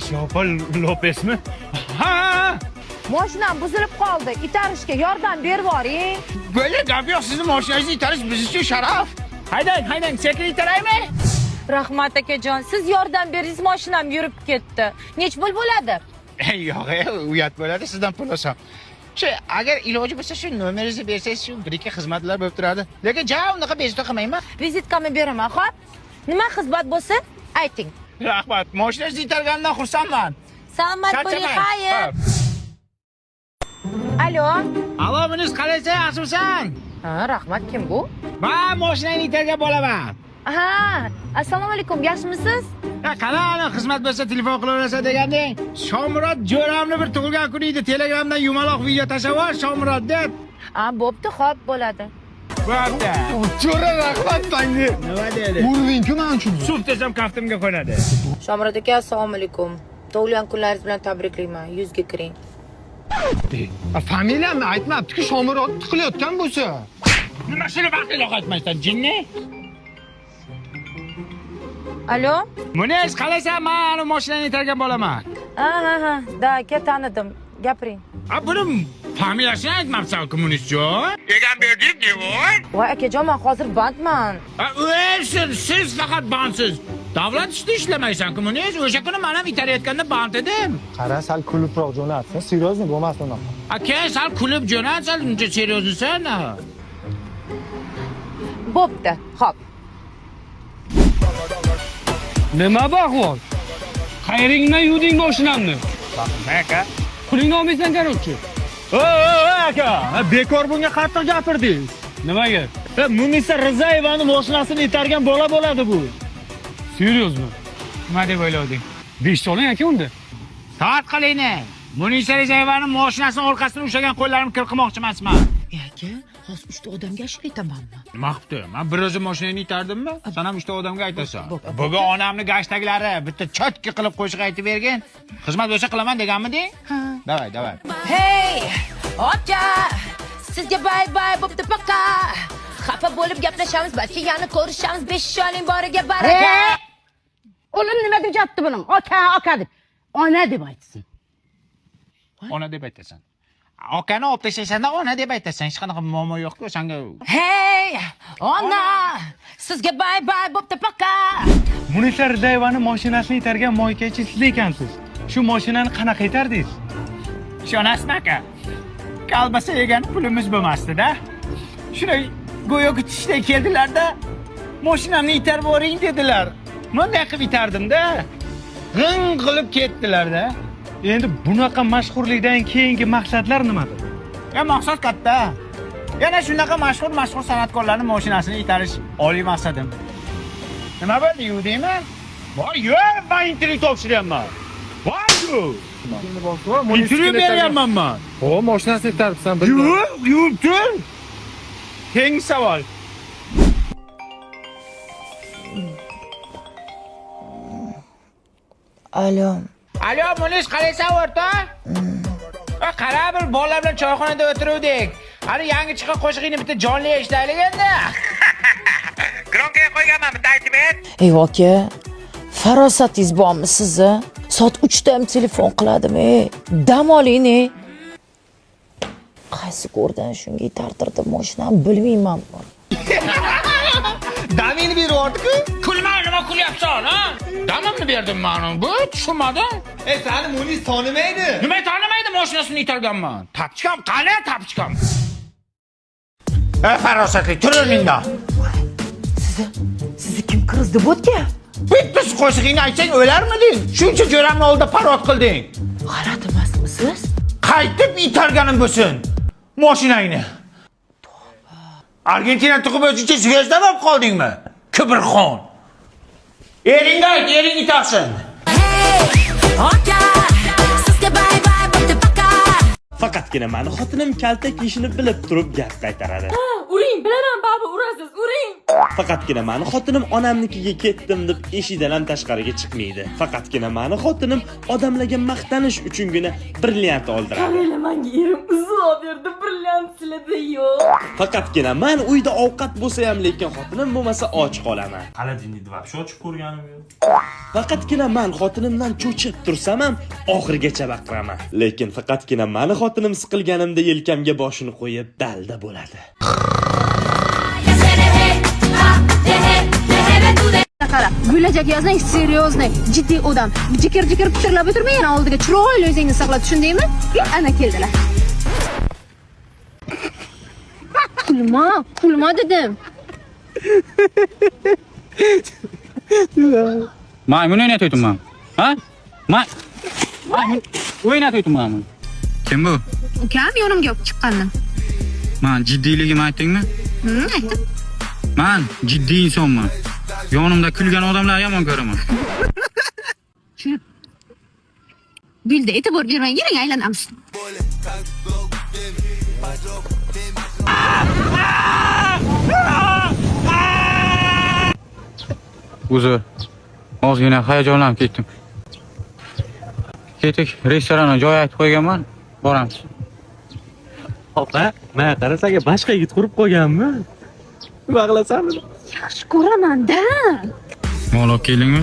Shopal Lopesmi? Ha! Mashinam buzilib qoldi. Itarishga yordam berib boring. Böyle gap yo'q, sizni mashinangizni itarish biz uchun sharaf. Haydang, sekin itaraymi? Rahmat akajon, siz yordam beringiz, mashinam yurib ketdi. Nech pul bo'ladi? Yo'q, uyat bo'ladi, sizdan pul olsam. Agar iloji bo'lsa shu nomeringizni bersangiz, shu bir-ikki xizmatlar bo'lib turadi. Lekin unaqa bezovta qilmayman. Vizitkamni beraman, xo'p? Nima xizmat bo'lsa, ayting. Rahmat, mashinangizni itarganimdan xursandman. Salomat bo'ling, xayr. Alo. Alo, Munis, qalaysan, yaxshimisan? Ha, rahmat, kim bu? Men mashinani itargan bo'laman. Ha, assalomu alaykum, yaxshimisiz? Qani xizmat bo'lsa telefon qilaverasa deganding. Shomurod Jo'ramni bir tug'ilgan kuni edi. Telegramdan yumaloq video tashlab, Shomurod deb. Bo'pti, xo'p, bo'ladi. Bo'pti. Jo'ra rahmat senga. Nima dedi? Urving-ku men uchun. Suv desam kaftimga qo'yadi. Shomurod aka, assalomu alaykum. Tug'ilgan kunlaringiz bilan tabriklayman. Yuzga kiring. Familiyamni aytmabdi-ku, Shomurod tiqilayotgan bo'lsa. Nima shuni vaqtliq aytmaysan, jinni? Alo? Munis, qalaysan? Men mashinani itargan bo'laman. Ha, da, aka tanidim. Gapiring. Buni familiyasini aytmabsan-ku, Munisjon? Egan berdik, devoy. Voy akajon, men hozir bandman. O'lsin, siz faqat bandsiz. Davlat ishida ishlamaysan-ku, Munis. O'sha kuni men ham itarayotganda band edim. Qara, sal kulibroq jo'natsin. Seryozni bo'lmasin unaqa. Aka, sal kulib jo'nat, sal uncha seriozmisan. Bo'pti, xo'p. Nima baqvon? Qayringdan yuding mashinamni. Aka. Pulingni olmaysan qarorchi. Aka, bekor bunga qattiq gapirdingiz. Nimaga? Munisa Rizayevani mashinasini itargan bola bo'ladi bu. Seryozmi? Nima deb o'ylading? 5 soling aka unda. Toat qilayni. Munisa Rizayevaning mashinasini orqasidan ushlagan qo'llarimni qirqmoqchi emasman. Aka, hozir 3 ta odamga ashlaytamanmi? Nima qilibdi? Men bir o'zim mashinani itardimmi? Sen ham 3 ta odamga aytasan. Bugun onamni gashtaklari bitta chotki qilib qo'shiq aytib bergin. Xizmat bo'lsa qilaman deganmiding? Ha. Davay. Hey, aka, sizga bay bo'pti paka. Xafa bo'lib gaplashamiz, balki yana ko'rishamiz. 5 sholing boriga baraka. O'lim nima deb jatdi buning? Aka deb. Ona deb aytsin. Ona deb aytasan. Akani olib tashlashanda ona deb aytasan. Hech qanaqa muammo yo'q-ku senga. Hey, ona, sizga bay bo'pti paka. Munisa Rizayevaning mashinasini itargan moykachi siz ekansiz. Shu mashinani qanaqa itardingiz? Ishonasizmi aka? Kalbasa yegan pulimiz bo'lmasdi-da. Shunday go'yo kutishday keldilar-da. Mashinamni itarib boring dedilar. Bunday qilib itardim-da. G'ing qilib ketdilar-da. Endi bunaqa mashhurlikdan keyingi maqsadlar nimadir? Maqsad katta. Yana shunaqa mashhur san'atkorlarning mashinasini itarish oliy maqsadim. Nima bo'ldi-yu deyman? Voy, yo'q, men intervyu topshiryapman. Voy-ku. Intervyu beryapman men. O, mashinasini itaribsan, Yo'q, yuribdi. Keng savol. Alo, Munis, qalaysan o'rta? Qara, bir bolalar bilan choyxonada o'tiruvdik. Hali yangi chiqqan qo'shig'ingni bitta jonli eshitaylik endi. Gronkaga qo'yganman, bitta aytib ber. Ey aka, farosatingiz bormi sizni? Soat 3 da ham telefon qiladim, dam oling. Qaysi ko'rdan shunga itartirdim mashinani bilmayman. Damini berib-ku. Kulmay nima kulyapsan, ha? Damimni berdim men. Bu tushunmadim. Seni Munis tanimaydi. Nima tanimaydi, mashinasini itarganman. Tapchikam, qani tapchikam? Farosatli, tur o'rningdan. Sizni kim kirizdi bo'tga? Bitta qo'shig'ingni aytsang o'larmiding? Shuncha jo'ramni oldida parod qilding. G'alati emasmisiz? Qaytib itarganim bo'lsin mashinangni. Argentina tuqib o'zingcha zvezda bo'lib qoldingmi? Kibrxon. Eringga ayt, ering itarsin. Aka, sizga bay bo'pti paka. Faqatgina meni xotinim kaltak yeyishini bilib turib gap qaytaradi. Uring, bilaman, baba, urasiz, uring. Faqatgina meni xotinim onamnikiga ketdim deb eshigidan ham tashqariga chiqmaydi. Faqatgina meni xotinim odamlarga maqtanish uchungina brilliant oldiradi. Menga erim Zoberdi brilliant siladi yo'q. Faqatgina men uyda ovqat bo'lsa ham, lekin xotinim bo'lmasa och qolaman. Холодильникni вообще ochib ko'rganim yo'q. Faqatgina men xotinimdan cho'chib tursam ham oxirigacha baqiraman. Lekin faqatgina meni xotinim siqilganimda yelkamga boshini qo'yib dalda bo'ladi. Qara, bo'lajak yozning seriozniy, jiddiy odam. Jikir-jikir fikrlab o'tirmay, yana oldiga chiroyli o'zingni saqla, tushundingmi? Ana keldilar. Kulma dedim. Maymun o'ynatayapman. Ha? Maymun o'ynatayapman. Kim bu? Ukam yonimga olib chiqqandim. Men jiddiyligimni aytdingmi? Aytdim. Men jiddiy insonman. Yonimda kulgan odamlar yomon ko'raman. Bildi, e'tibor bermang, yering aylanamiz. O'zi ozgina hayajonlanib ketdim. Ketik, restoranga joy aytib qo'yganman. Boramiz. Opa, men qarasaga boshqa yigit qurib qo'yganmi? Nima qilasanmi? Yaxshi ko'raman-da. Mol olib keldingmi?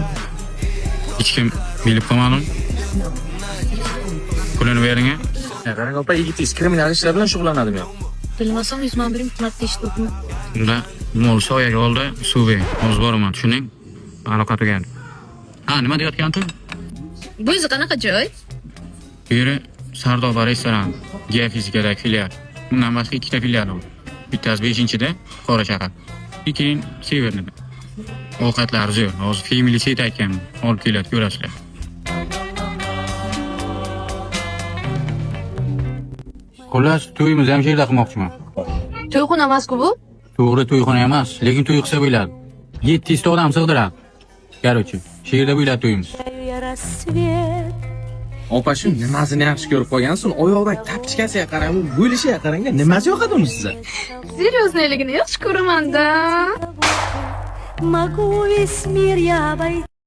Hech kim bilib qolmadimi? Pulini bering. Qarang opa, yigitingiz kriminal ishlar bilan shug'ullanadimi? Bilmasam 100 ming bering xizmat eshitdim. Unda mol soyaga oldi, suv ber. Hozir boraman, tushuning? Aloqa tugadi. Ha, nima deyotgandim? Bu o'zi qanaqa joy? Biri Sardoba restoran, Gia fizikadagi filial. Undan boshqa ikkita filial bor. Bittasi 5-da, Qora shahar. Ikkin Severnida. Ovqatlar zo'r. Hozir family set aytganman. Olib keladi, ko'rasizlar. Xullas, to'yimizni ham yerda qilmoqchiman. To'yxona emas-ku bu? To'g'ri, to'yxona emas, lekin to'y qilsa bo'ladi. 700 ta odam sig'diradi. Короче, yerda bo'ladi to'yimiz. Opa-shu nimasini yaxshi ko'rib qo'ygansiz? Oyoqdagi tapchikasiga qarang, bo'lishiga qarang, nimasi yoqadi uni sizga? Seriozniligini yaxshi ko'raman-da. Могу весь мир я обойти.